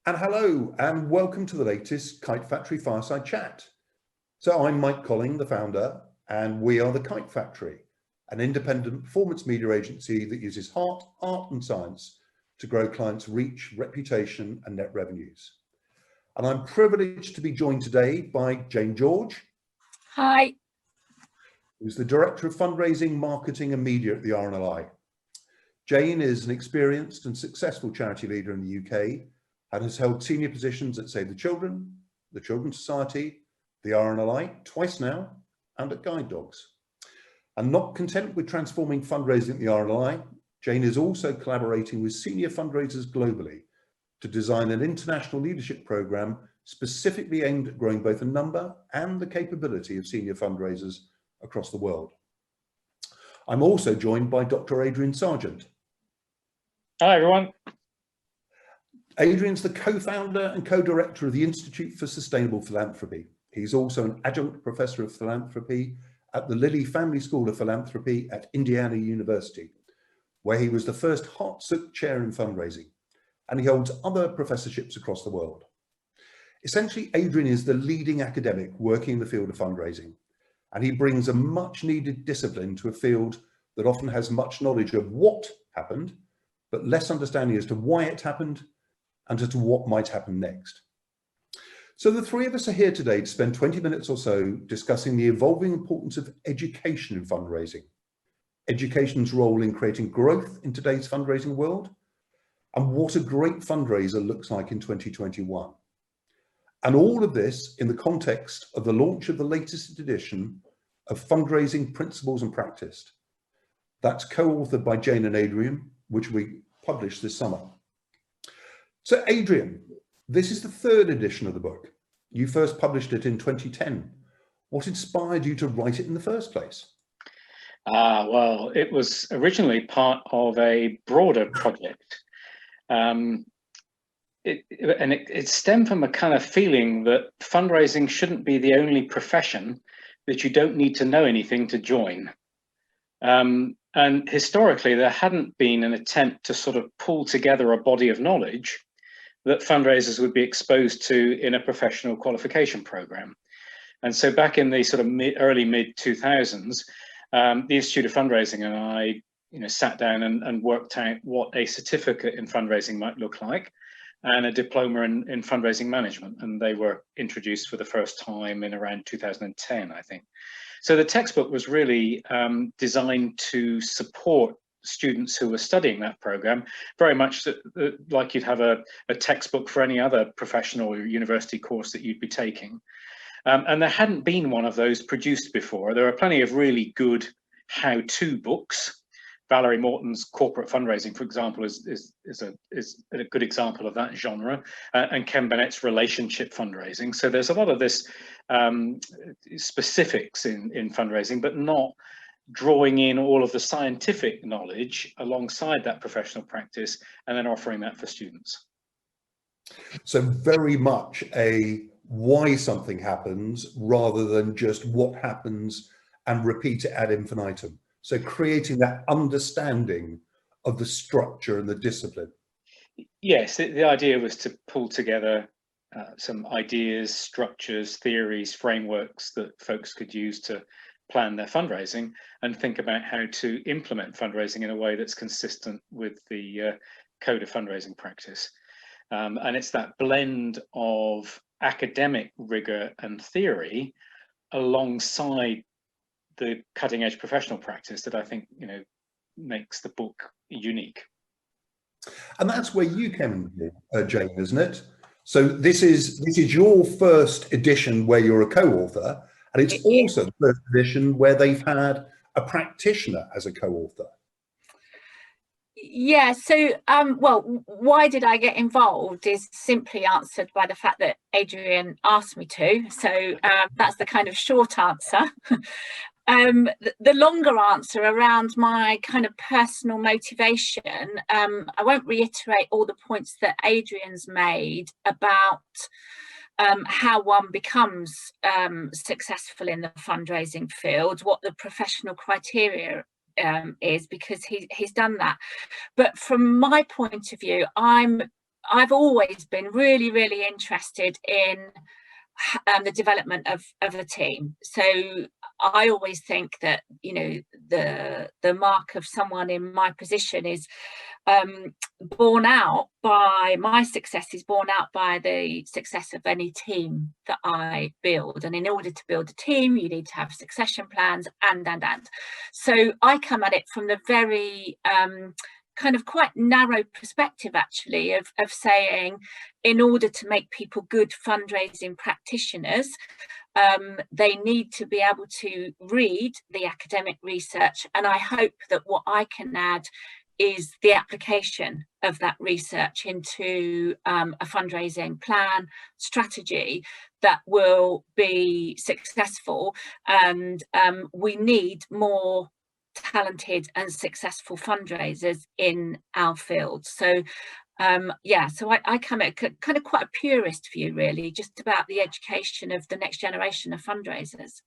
And hello, and welcome to the latest Kite Factory Fireside Chat. So I'm Mike Colling, the founder, and we are the Kite Factory, an independent performance media agency that uses heart, art and science to grow clients' reach, reputation and net revenues. And I'm privileged to be joined today by Jayne George. Hi. Who's the Director of Fundraising, Marketing and Media at the RNLI. Jayne is an experienced and successful charity leader in the UK and has held senior positions at Save the Children, the Children's Society, the RNLI, twice now, and at Guide Dogs. And not content with transforming fundraising at the RNLI, Jayne is also collaborating with senior fundraisers globally to design an international leadership program specifically aimed at growing both the number and the capability of senior fundraisers across the world. I'm also joined by Dr. Adrian Sargeant. Hi, everyone. Adrian's the co-founder and co-director of the Institute for Sustainable Philanthropy. He's also an adjunct professor of philanthropy at the Lilly Family School of Philanthropy at Indiana University, where he was the first Hartsook Chair in fundraising, and he holds other professorships across the world. Essentially, Adrian is the leading academic working in the field of fundraising, and he brings a much needed discipline to a field that often has much knowledge of what happened, but less understanding as to why it happened and as to what might happen next. So the three of us are here today to spend 20 minutes or so discussing the evolving importance of education in fundraising, education's role in creating growth in today's fundraising world, and what a great fundraiser looks like in 2021. And all of this in the context of the launch of the latest edition of Fundraising Principles and Practice. That's co-authored by Jayne and Adrian, which we published this summer. So Adrian, this is the third edition of the book. You first published it in 2010. What inspired you to write it in the first place? Well, it was originally part of a broader project. It stemmed from a kind of feeling that fundraising shouldn't be the only profession that you don't need to know anything to join. And historically, there hadn't been an attempt to sort of pull together a body of knowledge that fundraisers would be exposed to in a professional qualification program. And so back in the sort of early mid 2000s, the Institute of Fundraising and I sat down and worked out what a certificate in fundraising might look like and a diploma in fundraising management. And they were introduced for the first time in around 2010, I think. So the textbook was really designed to support students who were studying that program, very much like you'd have a textbook for any other professional or university course that you'd be taking. And there hadn't been one of those produced before. There are plenty of really good how-to books. Valerie Morton's Corporate Fundraising, for example, is a good example of that genre, and Ken Bennett's Relationship Fundraising. So there's a lot of this specifics in fundraising, but not drawing in all of the scientific knowledge alongside that professional practice and then offering that for students. So very much a why something happens rather than just what happens and repeat it ad infinitum. So creating that understanding of the structure and the discipline. Yes, the idea was to pull together some ideas, structures, theories, frameworks that folks could use to plan their fundraising and think about how to implement fundraising in a way that's consistent with the code of fundraising practice. And it's that blend of academic rigor and theory alongside the cutting edge professional practice that I think makes the book unique. And that's where you came in, Jayne, isn't it? So this is your first edition where you're a co-author, and it's also the first edition where they've had a practitioner as a co-author. Yeah, so well, why did I get involved is simply answered by the fact that Adrian asked me to. So that's the kind of short answer. The longer answer around my kind of personal motivation, I won't reiterate all the points that Adrian's made about how one becomes successful in the fundraising field, what the professional criteria is, because he's done that. But from my point of view, I'm I've always been really, really interested in the development of a team. So I always think that, you know, the mark of someone in my position is borne out by my success, is borne out by the success of any team that I build. And in order to build a team, you need to have succession plans and. So I come at it from the very kind of quite narrow perspective, actually, of saying, in order to make people good fundraising practitioners, they need to be able to read the academic research. And I hope that what I can add is the application of that research into a fundraising plan strategy that will be successful. And we need more talented and successful fundraisers in our field. So yeah, so I come at kind of quite a purist view, really, just about the education of the next generation of fundraisers.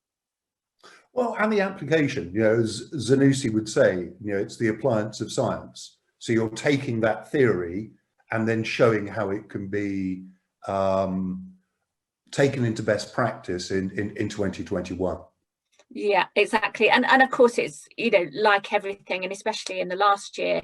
Well, and the application, you know, as Zanussi would say, you know, it's the appliance of science. So you're taking that theory and then showing how it can be taken into best practice in 2021. Yeah, exactly. And of course, it's, you know, like everything, and especially in the last year,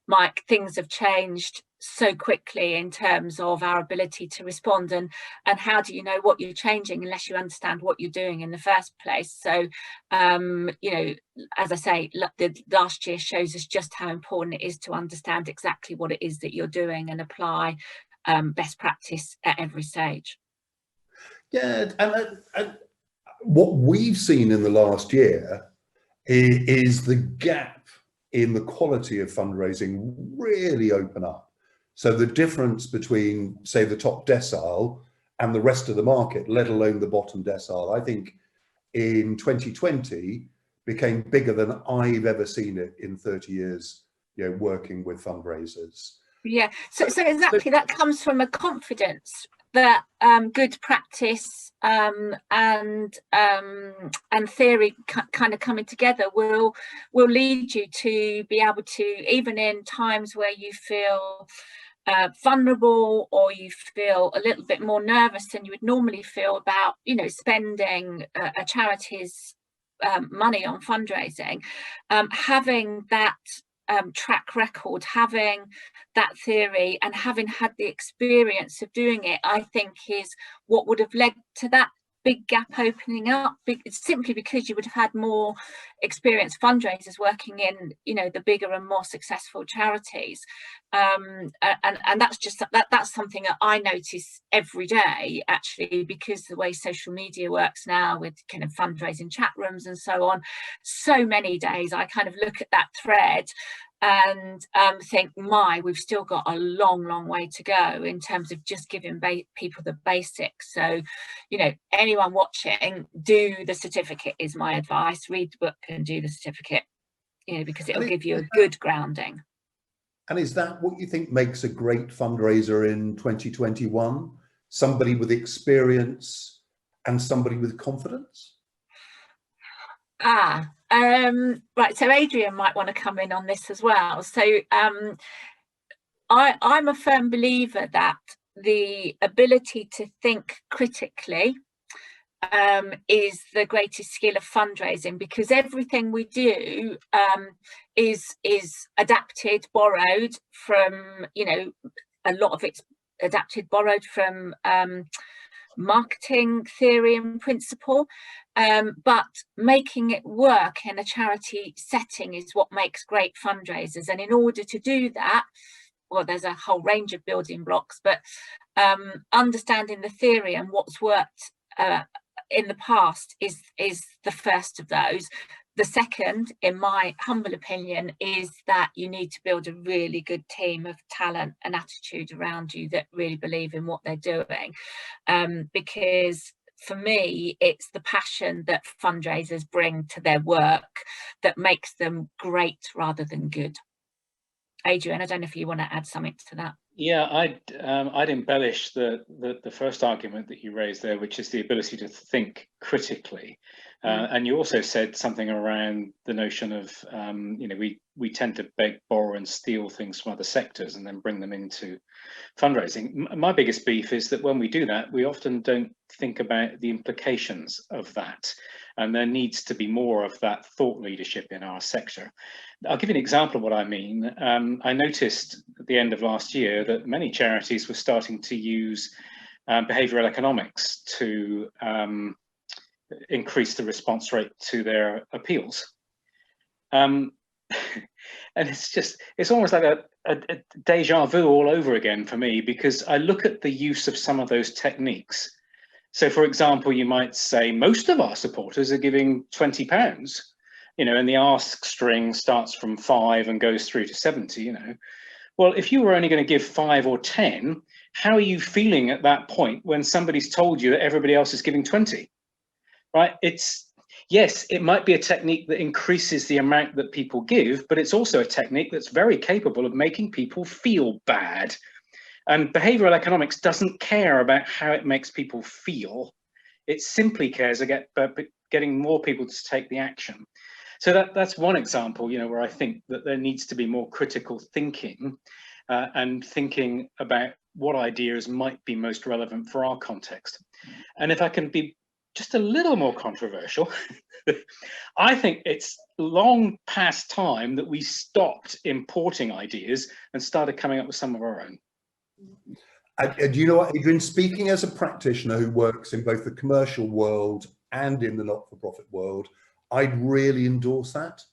Mike, things have changed so quickly in terms of our ability to respond, and how do you know what you're changing unless you understand what you're doing in the first place? So you know, as I say, the last year shows us just how important it is to understand exactly what it is that you're doing and apply best practice at every stage. Yeah, and what we've seen in the last year is the gap in the quality of fundraising really open up. So the difference between, say, the top decile and the rest of the market, let alone the bottom decile, I think in 2020 became bigger than I've ever seen it in 30 years, you know, working with fundraisers. Yeah, so exactly, that comes from a confidence that good practice and theory kind of coming together will lead you to be able to, even in times where you feel vulnerable, or you feel a little bit more nervous than you would normally feel about, you know, spending a charity's money on fundraising, having that track record, having that theory, and having had the experience of doing it, I think is what would have led to that big gap opening up. It's simply because you would have had more experienced fundraisers working in, you know, the bigger and more successful charities, and that's just that's something that I notice every day, actually, because the way social media works now with kind of fundraising chat rooms and so on, so many days I kind of look at that thread and think, we've still got a long way to go in terms of just giving people the basics. So, you know, anyone watching, do the certificate is my advice. Read the book and do the certificate, you know, because it'll give you a good grounding. And is that what you think makes a great fundraiser in 2021? Somebody with experience and somebody with confidence? Right, so Adrian might want to come in on this as well. So I'm a firm believer that the ability to think critically is the greatest skill of fundraising, because everything we do is adapted, borrowed from, you know, a lot of it's adapted, borrowed from marketing theory and principle, but making it work in a charity setting is what makes great fundraisers. And in order to do that, well, there's a whole range of building blocks, but understanding the theory and what's worked in the past is the first of those. The second, in my humble opinion, is that you need to build a really good team of talent and attitude around you that really believe in what they're doing, because for me, it's the passion that fundraisers bring to their work that makes them great rather than good. Adrian, I don't know if you want to add something to that. Yeah, I'd embellish the first argument that you raised there, which is the ability to think critically. And you also said something around the notion of, we tend to beg, borrow and steal things from other sectors and then bring them into fundraising. My biggest beef is that when we do that, we often don't think about the implications of that. And there needs to be more of that thought leadership in our sector. I'll give you an example of what I mean. I noticed at the end of last year that many charities were starting to use behavioral economics to increase the response rate to their appeals. And it's almost like a deja vu all over again for me, because I look at the use of some of those techniques. So, for example, you might say most of our supporters are giving £20, and the ask string starts from 5 and goes through to 70, Well, if you were only going to give 5 or 10, how are you feeling at that point when somebody's told you that everybody else is giving 20, right? Yes, it might be a technique that increases the amount that people give, but it's also a technique that's very capable of making people feel bad. And behavioral economics doesn't care about how it makes people feel. It simply cares about getting more people to take the action. So that's one example, where I think that there needs to be more critical thinking and thinking about what ideas might be most relevant for our context. And if I can be just a little more controversial, I think it's long past time that we stopped importing ideas and started coming up with some of our own. And you know what, Adrian, speaking as a practitioner who works in both the commercial world and in the not-for-profit world, I'd really endorse that.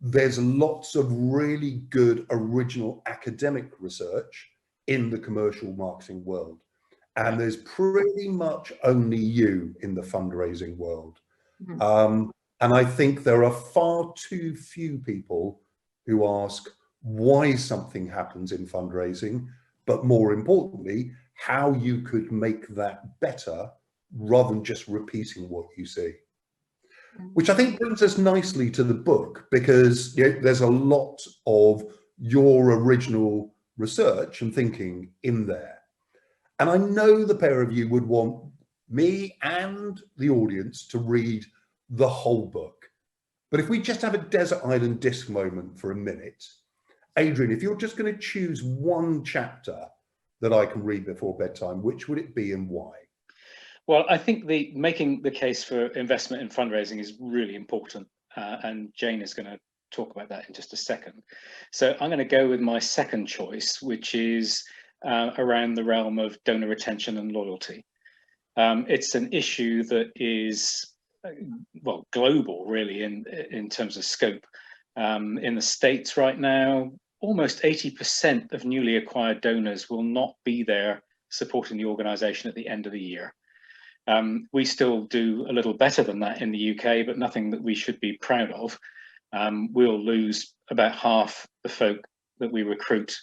There's lots of really good original academic research in the commercial marketing world. And there's pretty much only you in the fundraising world. And I think there are far too few people who ask why something happens in fundraising, but more importantly, how you could make that better rather than just repeating what you see. Which I think brings us nicely to the book, because there's a lot of your original research and thinking in there. And I know the pair of you would want me and the audience to read the whole book. But if we just have a desert island disc moment for a minute, Adrian, if you're just going to choose one chapter that I can read before bedtime, which would it be and why? Well, I think making the case for investment in fundraising is really important. And Jayne is going to talk about that in just a second. So I'm going to go with my second choice, which is around the realm of donor retention and loyalty. It's an issue that is, global, really, in terms of scope. In the States right now, almost 80% of newly acquired donors will not be there supporting the organisation at the end of the year. We still do a little better than that in the UK, but nothing that we should be proud of. We'll lose about half the folk that we recruit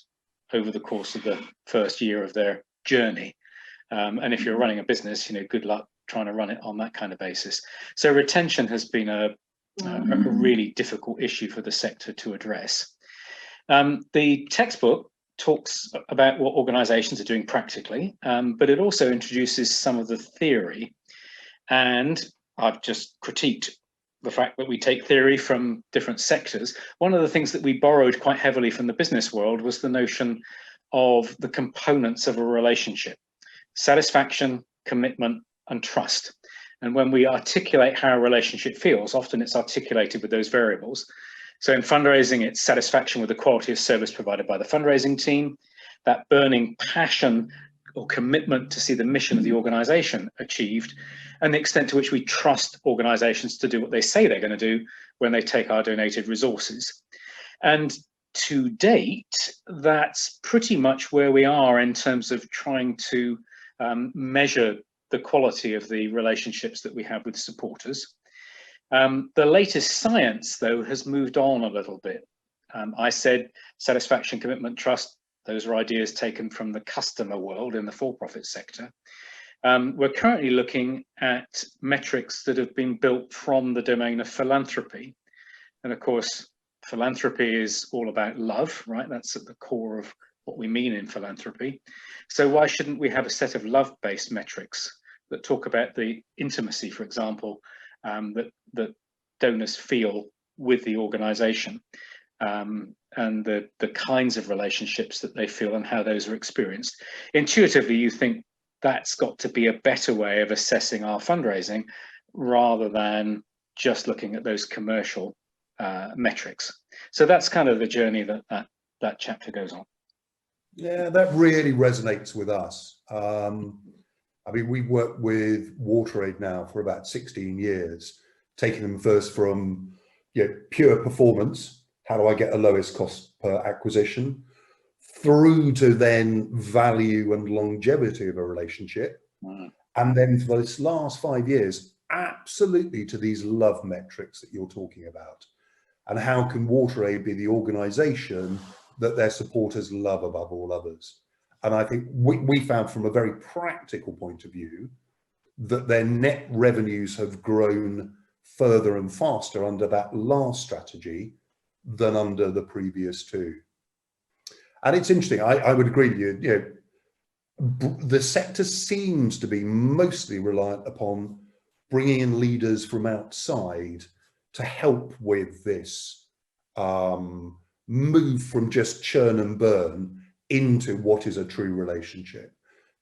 over the course of the first year of their journey. And if you're running a business, good luck trying to run it on that kind of basis. So retention has been a really difficult issue for the sector to address. The textbook talks about what organizations are doing practically, but it also introduces some of the theory. And I've just critiqued the fact that we take theory from different sectors. One of the things that we borrowed quite heavily from the business world was the notion of the components of a relationship: satisfaction, commitment, and trust. And when we articulate how a relationship feels, often it's articulated with those variables. So in fundraising, it's satisfaction with the quality of service provided by the fundraising team, that burning passion or commitment to see the mission of the organization achieved, and the extent to which we trust organizations to do what they say they're going to do when they take our donated resources. And to date, that's pretty much where we are in terms of trying to measure the quality of the relationships that we have with supporters. The latest science, though, has moved on a little bit. I said satisfaction, commitment, trust. Those are ideas taken from the customer world in the for-profit sector. We're currently looking at metrics that have been built from the domain of philanthropy. And of course, philanthropy is all about love, right? That's at the core of what we mean in philanthropy. So why shouldn't we have a set of love-based metrics that talk about the intimacy, for example, that donors feel with the organization, and the kinds of relationships that they feel and how those are experienced? Intuitively, you think that's got to be a better way of assessing our fundraising rather than just looking at those commercial metrics. So that's kind of the journey that chapter goes on. Yeah, that really resonates with us. I mean, we've worked with WaterAid now for about 16 years, taking them first from pure performance, how do I get the lowest cost per acquisition, through to then value and longevity of a relationship. And then for this last 5 years, absolutely to these love metrics that you're talking about. And how can WaterAid be the organization that their supporters love above all others? And I think we found from a very practical point of view that their net revenues have grown further and faster under that last strategy than under the previous two. And it's interesting, I would agree with you, the sector seems to be mostly reliant upon bringing in leaders from outside to help with this move from just churn and burn into what is a true relationship.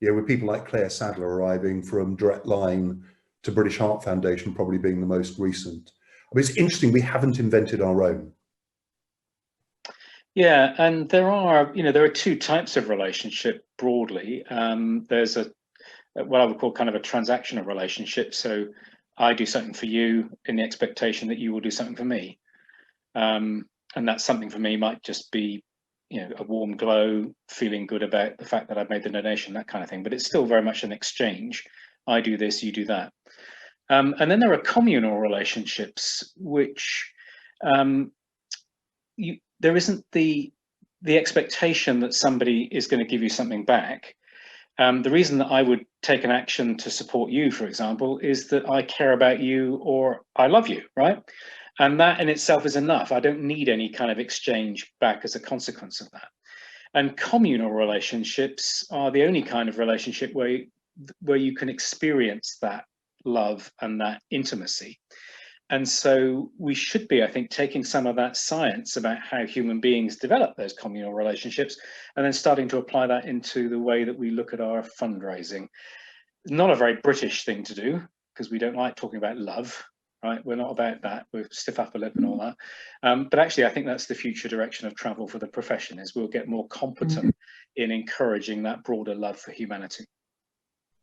With people like Claire Sadler arriving from Direct Line to British Heart Foundation probably being the most recent. I mean, it's interesting, we haven't invented our own. Yeah, and there are two types of relationship broadly. There's what I would call kind of a transactional relationship. So I do something for you in the expectation that you will do something for me. And that something for me might just be, a warm glow, feeling good about the fact that I've made the donation, that kind of thing. But it's still very much an exchange. I do this, you do that. And then there are communal relationships, which there isn't the expectation that somebody is going to give you something back. The reason that I would take an action to support you, for example, is that I care about you or I love you, right? And that in itself is enough. I don't need any kind of exchange back as a consequence of that. And communal relationships are the only kind of relationship where you can experience that love and that intimacy. And so we should be, I think, taking some of that science about how human beings develop those communal relationships and then starting to apply that into the way that we look at our fundraising. It's not a very British thing to do because we don't like talking about love, right? We're not about that. We're stiff upper lip and all that. But actually, I think that's the future direction of travel for the profession, is we'll get more competent in encouraging that broader love for humanity.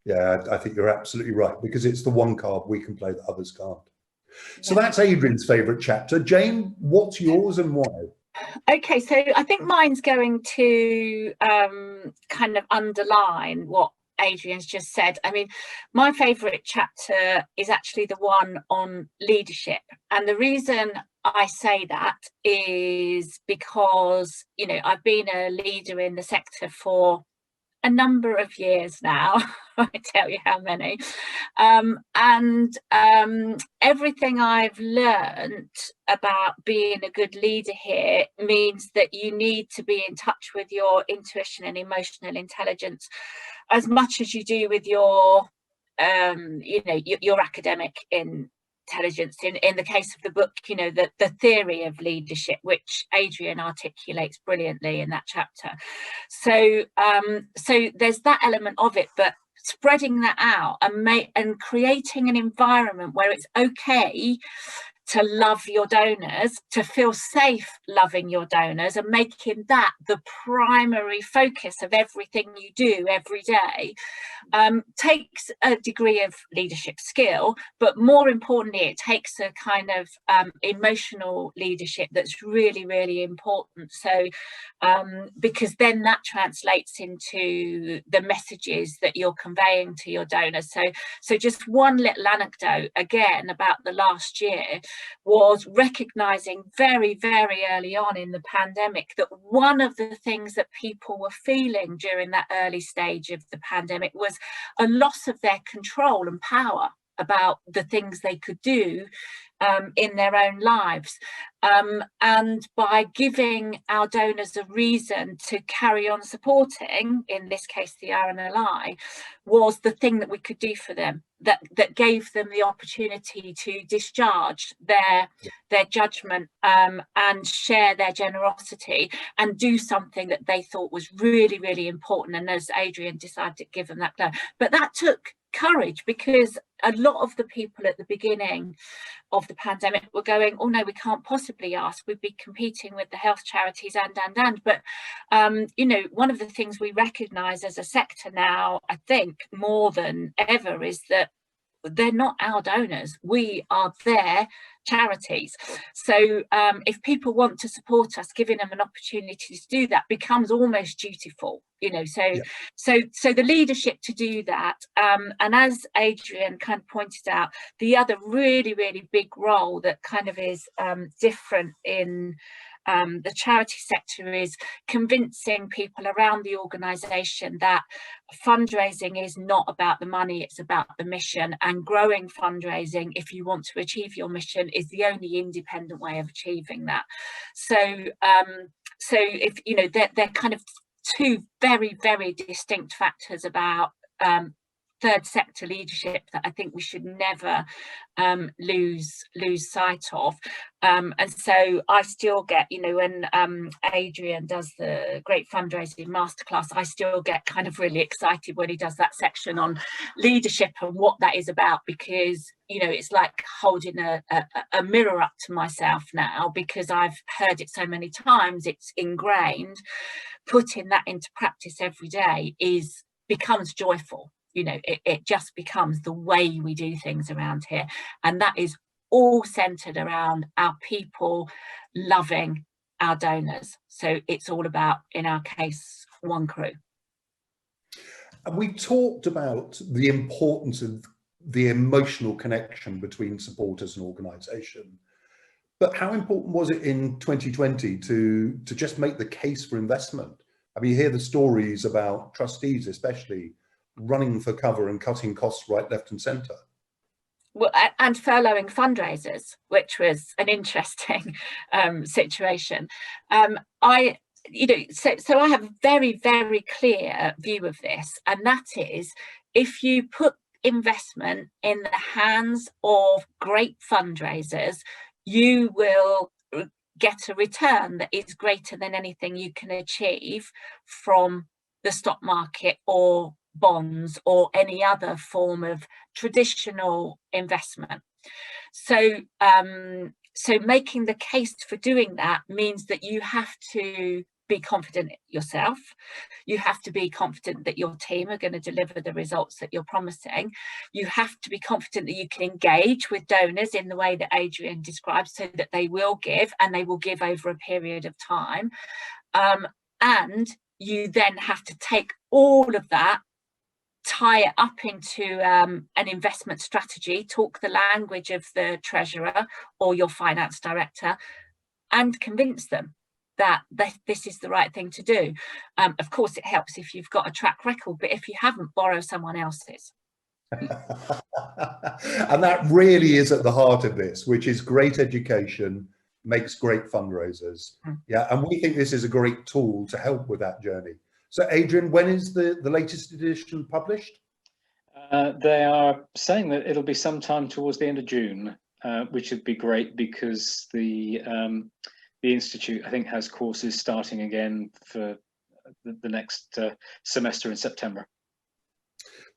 Yeah, I think you're absolutely right, because it's the one card we can play that others can't. So that's Adrian's favourite chapter. Jayne, what's yours and why? Okay, so I think mine's going to kind of underline what Adrian's just said. I mean, my favourite chapter is actually the one on leadership. And the reason I say that is because, I've been a leader in the sector for a number of years now. I tell you how many. And everything I've learned about being a good leader here means that you need to be in touch with your intuition and emotional intelligence as much as you do with your your academic intelligence. In the case of the book, the theory of leadership, which Adrian articulates brilliantly in that chapter. So there's that element of it, but spreading that out and creating an environment where it's okay to love your donors, to feel safe loving your donors, and making that the primary focus of everything you do every day, takes a degree of leadership skill, but more importantly, it takes a kind of emotional leadership that's really, really important. So, because then that translates into the messages that you're conveying to your donors. So just one little anecdote again about the last year was recognizing very, very early on in the pandemic that one of the things that people were feeling during that early stage of the pandemic was a loss of their control and power. about the things they could do in their own lives. And by giving our donors a reason to carry on supporting, in this case the RNLI, was the thing that we could do for them, that gave them the opportunity to discharge their judgment and share their generosity and do something that they thought was really, really important. And as Adrian decided to give them that glow. But that took courage, because a lot of the people at the beginning of the pandemic were going, oh no, we can't possibly ask, we'd be competing with the health charities and but you know, one of the things we recognize as a sector now, I think more than ever, is that they're not our donors, we are their charities. So if people want to support us, giving them an opportunity to do that becomes almost dutiful, you know. So the leadership to do that, and as Adrian kind of pointed out, the other really, really big role that kind of is different in the charity sector is convincing people around the organisation that fundraising is not about the money, it's about the mission, and growing fundraising, if you want to achieve your mission, is the only independent way of achieving that. So so if you know, they're kind of two very, very distinct factors about third sector leadership that I think we should never lose sight of. And so I still get, you know, when Adrian does the great fundraising masterclass, I still get kind of really excited when he does that section on leadership and what that is about, because, you know, it's like holding a mirror up to myself now, because I've heard it so many times, it's ingrained. Putting that into practice every day becomes joyful. You know, it just becomes the way we do things around here. And that is all centered around our people loving our donors. So it's all about, in our case, one crew. And we talked about the importance of the emotional connection between supporters and organisation. But how important was it in 2020 to just make the case for investment? I mean, you hear the stories about trustees, especially, running for cover and cutting costs right, left and centre. Well, and furloughing fundraisers, which was an interesting situation. So I have a very, very clear view of this, and that is, if you put investment in the hands of great fundraisers, you will get a return that is greater than anything you can achieve from the stock market or bonds or any other form of traditional investment. So so making the case for doing that means that you have to be confident yourself, you have to be confident that your team are going to deliver the results that you're promising, you have to be confident that you can engage with donors in the way that Adrian described, so that they will give, and they will give over a period of time, and you then have to take all of that, tie it up into an investment strategy, talk the language of the treasurer or your finance director, and convince them that this is the right thing to do. Of course, it helps if you've got a track record, but if you haven't, borrow someone else's. And that really is at the heart of this, which is great education makes great fundraisers. Yeah, and we think this is a great tool to help with that journey. So Adrian, when is the latest edition published? They are saying that it'll be sometime towards the end of June, which would be great, because the Institute, I think, has courses starting again for the next semester in September.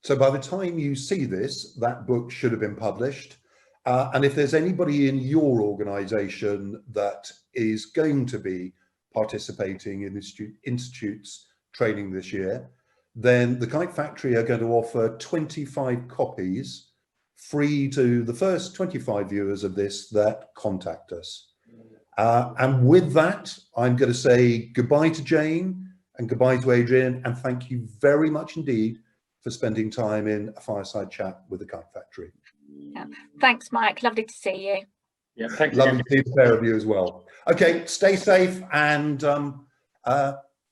So by the time you see this, that book should have been published. And if there's anybody in your organisation that is going to be participating in the Institute's training this year, then the Kite Factory are going to offer 25 copies free to the first 25 viewers of this that contact us. And with that, I'm going to say goodbye to Jayne and goodbye to Adrian, and thank you very much indeed for spending time in a fireside chat with the Kite Factory. Yeah. Thanks, Mike. Lovely to see you. Yeah, thank you. Lovely to see the pair of you as well. Okay, stay safe and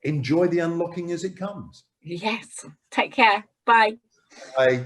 enjoy the unlocking as it comes. Yes. Take care. Bye. Bye.